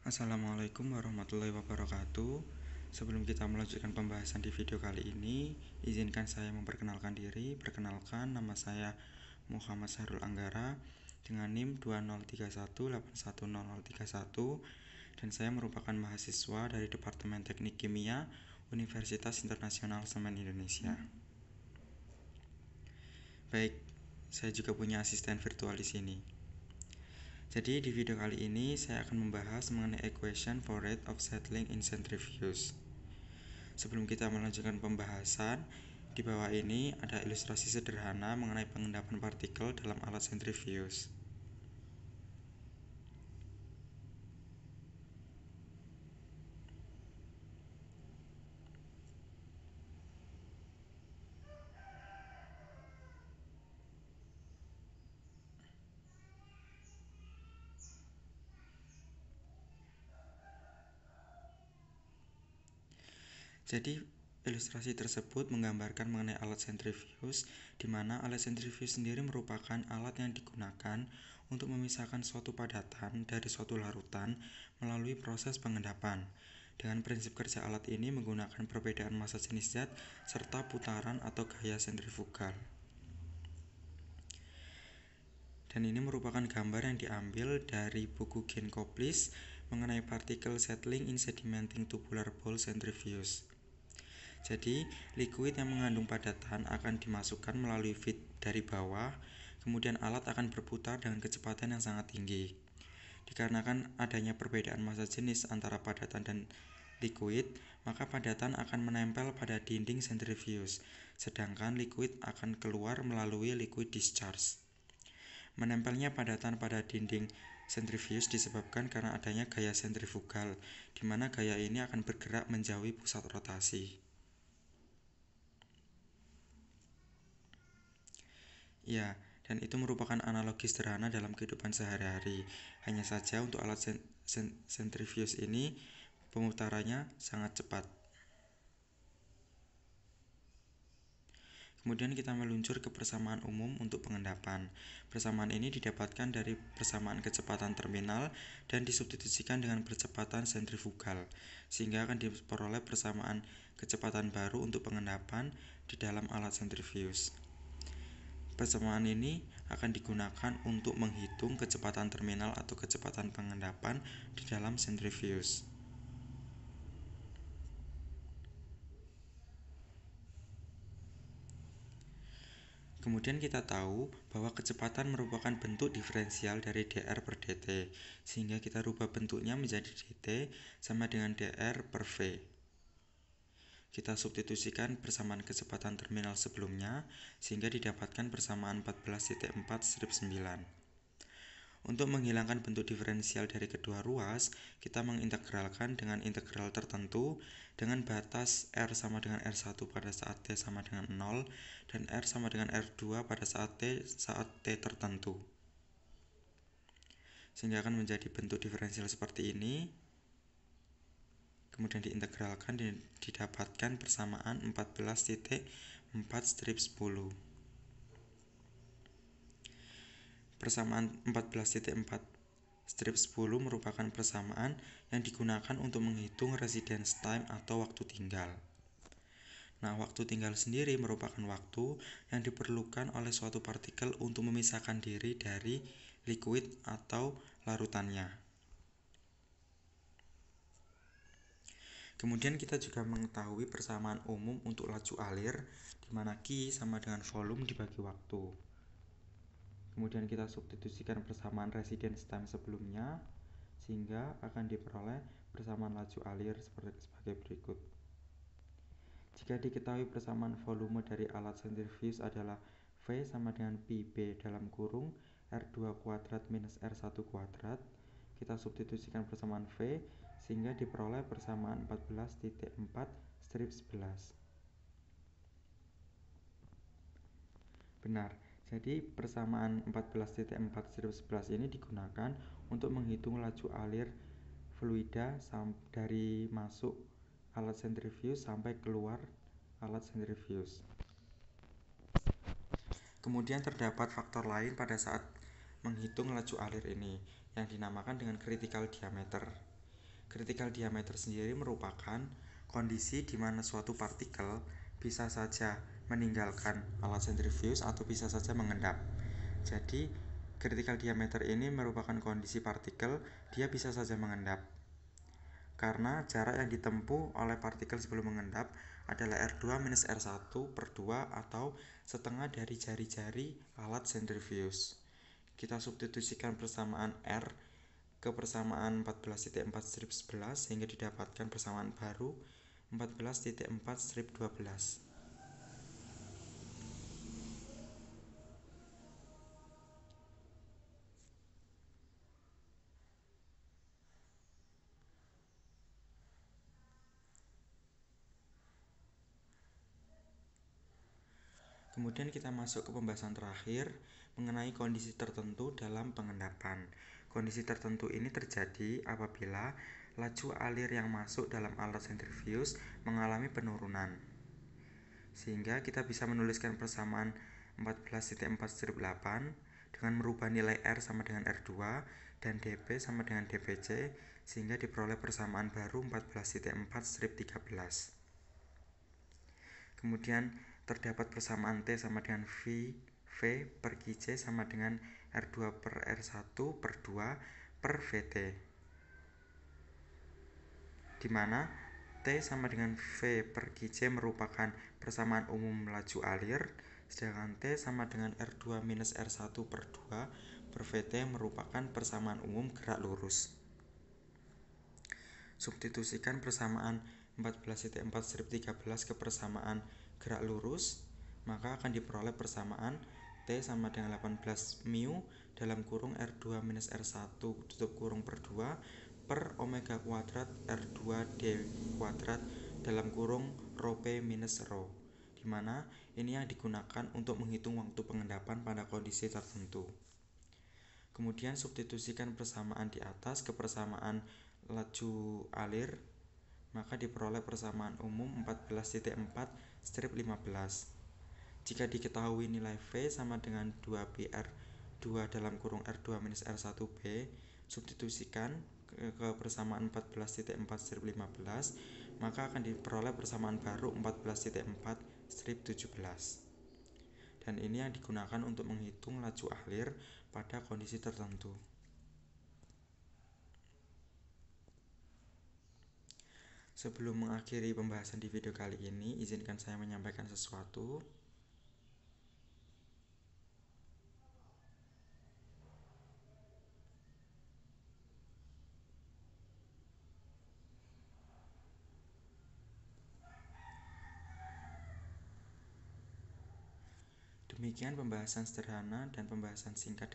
Assalamualaikum warahmatullahi wabarakatuh. Sebelum kita melanjutkan pembahasan di video kali ini, izinkan saya memperkenalkan diri. Perkenalkan, nama saya Muhammad Sahrul Anggara dengan NIM 2031810031 dan saya merupakan mahasiswa dari Departemen Teknik Kimia Universitas Internasional Semen Indonesia. Baik, saya juga punya asisten virtual di sini. Jadi di video kali ini saya akan membahas mengenai equation for rate of settling in centrifuge. Sebelum kita melanjutkan pembahasan, di bawah ini ada ilustrasi sederhana mengenai pengendapan partikel dalam alat sentrifuge. Jadi ilustrasi tersebut menggambarkan mengenai alat sentrifuge, di mana alat sentrifuge sendiri merupakan alat yang digunakan untuk memisahkan suatu padatan dari suatu larutan melalui proses pengendapan. Dengan prinsip kerja alat ini menggunakan perbedaan massa jenis zat serta putaran atau gaya sentrifugal. Dan ini merupakan gambar yang diambil dari buku Gen Koplis mengenai particle settling in sedimenting tubular bowl centrifuge. Jadi, liquid yang mengandung padatan akan dimasukkan melalui feed dari bawah, kemudian alat akan berputar dengan kecepatan yang sangat tinggi. Dikarenakan adanya perbedaan massa jenis antara padatan dan liquid, maka padatan akan menempel pada dinding sentrifuge, sedangkan liquid akan keluar melalui liquid discharge. Menempelnya padatan pada dinding sentrifuge disebabkan karena adanya gaya sentrifugal, di mana gaya ini akan bergerak menjauhi pusat rotasi. Ya, dan itu merupakan analogi sederhana dalam kehidupan sehari-hari. Hanya saja untuk alat sentrifuge ini pemutarannya sangat cepat. Kemudian kita meluncur ke persamaan umum untuk pengendapan. Persamaan ini didapatkan dari persamaan kecepatan terminal dan disubstitusikan dengan percepatan sentrifugal, sehingga akan diperoleh persamaan kecepatan baru untuk pengendapan di dalam alat sentrifuge. Persamaan ini akan digunakan untuk menghitung kecepatan terminal atau kecepatan pengendapan di dalam sentrifuge. Kemudian kita tahu bahwa kecepatan merupakan bentuk diferensial dari dr per dt, sehingga kita rubah bentuknya menjadi dt sama dengan dr per v. Kita substitusikan persamaan kecepatan terminal sebelumnya, sehingga didapatkan persamaan 14,4/9. Untuk menghilangkan bentuk diferensial dari kedua ruas, kita mengintegralkan dengan integral tertentu dengan batas R sama dengan R1 pada saat T sama dengan 0 dan R sama dengan R2 pada saat T tertentu. Sehingga akan menjadi bentuk diferensial seperti ini. Kemudian diintegralkan dan didapatkan persamaan 14,4/10. Persamaan 14,4/10 merupakan persamaan yang digunakan untuk menghitung residence time atau waktu tinggal. Nah, waktu tinggal sendiri merupakan waktu yang diperlukan oleh suatu partikel untuk memisahkan diri dari liquid atau larutannya. Kemudian kita juga mengetahui persamaan umum untuk laju alir, di mana Q sama dengan volume dibagi waktu. Kemudian kita substitusikan persamaan residence time sebelumnya, sehingga akan diperoleh persamaan laju alir sebagai berikut. Jika diketahui persamaan volume dari alat sentrifuge adalah V sama dengan PB dalam kurung R2 kuadrat minus R1 kuadrat, kita substitusikan persamaan V sehingga diperoleh persamaan 14,4/11. Benar, jadi persamaan 14,4/11 ini digunakan untuk menghitung laju alir fluida dari masuk alat sentrifuge sampai keluar alat sentrifuge. Kemudian terdapat faktor lain pada saat menghitung laju alir ini yang dinamakan dengan critical diameter. Critical diameter sendiri merupakan kondisi di mana suatu partikel bisa saja meninggalkan alat sentrifuge atau bisa saja mengendap. Jadi, critical diameter ini merupakan kondisi partikel dia bisa saja mengendap. Karena jarak yang ditempuh oleh partikel sebelum mengendap adalah R2 minus R1 per 2 atau setengah dari jari-jari alat sentrifuge. Kita substitusikan persamaan R ke persamaan 14.4/11 sehingga didapatkan persamaan baru 14.4/12. Kemudian kita masuk ke pembahasan terakhir mengenai kondisi tertentu dalam pengendapan. Kondisi tertentu ini terjadi apabila laju alir yang masuk dalam alat sentrifuge mengalami penurunan. Sehingga kita bisa menuliskan persamaan 14.4/8 dengan merubah nilai R sama dengan R2 dan dP sama dengan dPc sehingga diperoleh persamaan baru 14.4/13. Kemudian terdapat persamaan T sama dengan V per Qc sama dengan R2 per R1 per 2 per Vt, di mana T sama dengan V per Qc merupakan persamaan umum laju alir, sedangkan T sama dengan R2 minus R1 per 2 per Vt merupakan persamaan umum gerak lurus. Substitusikan persamaan 14.4/13 ke persamaan gerak lurus, maka akan diperoleh persamaan T sama dengan 18 mu dalam kurung R2 minus R1 tutup kurung per 2 per omega kuadrat R2 D kuadrat dalam kurung rho P minus rho, dimana ini yang digunakan untuk menghitung waktu pengendapan pada kondisi tertentu. Kemudian substitusikan persamaan di atas ke persamaan laju alir, maka diperoleh persamaan umum 14.4/15. Jika diketahui nilai V sama dengan 2πr2 dalam kurung R2 minus R1b, substitusikan ke persamaan 14.4/15, maka akan diperoleh persamaan baru 14.4/17. Dan ini yang digunakan untuk menghitung laju alir pada kondisi tertentu. Sebelum mengakhiri pembahasan di video kali ini, izinkan saya menyampaikan sesuatu. Demikian pembahasan sederhana dan pembahasan singkat